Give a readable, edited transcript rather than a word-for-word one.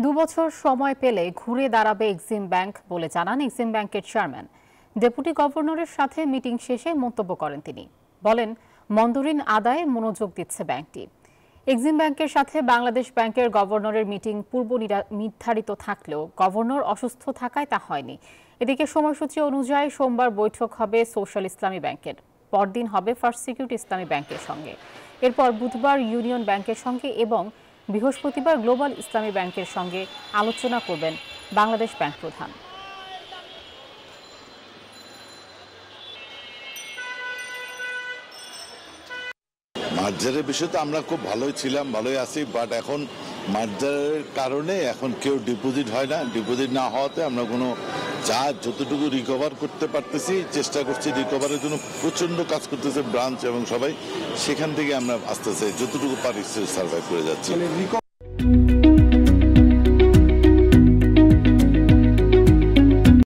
দুবছর সময় পেলে ঘুরে দাঁড়াবে এক্সিম ব্যাংক বলে জানান এক্সিম ব্যাংকের চেয়ারম্যান। ডেপুটি গভর্নরের সাথে মিটিং শেষে মন্তব্য করেন তিনি। বলেন, মন্দরিন আদায়ে মনোযোগ দিচ্ছে ব্যাংকটি। এক্সিম ব্যাংকের সাথে বাংলাদেশ ব্যাংকের গভর্নরের মিটিং পূর্ব নির্ধারিত থাকলেও গভর্নর অসুস্থ থাকায় তা হয়নি। এদিকে সময়সূচি অনুযায়ী সোমবার বৈঠক হবে সোশ্যাল ইসলামী ব্যাংকের, পরদিন হবে ফার্স্ট সিকিউরিটি ইসলামী ব্যাংকের সঙ্গে, এরপর বুধবার ইউনিয়ন ব্যাংকের সঙ্গে এবং বৃহস্পতিবার গ্লোবাল ইসলামী ব্যাংকের সঙ্গে আলোচনা করবেন বাংলাদেশ ব্যাংক প্রধান। মার্জারের বিষয়ে তো আমরা খুব ভালোই ছিলাম, ভালোই আছি, বাট এখন মার্জারের কারণে এখন কেউ ডিপোজিট হয় না। ডিপোজিট না হওয়াতে আমরা কোনো যতটুকু রিকভার করতে পারতেছি চেষ্টা করছি রিকভারের জন্য। প্রচন্ড কাজ করতেছে ব্রাঞ্চ এবং সবাই, সেখান থেকে আমরা আস্তে আস্তে যতটুকু পারি সার্ভাইভ করে যাচ্ছি।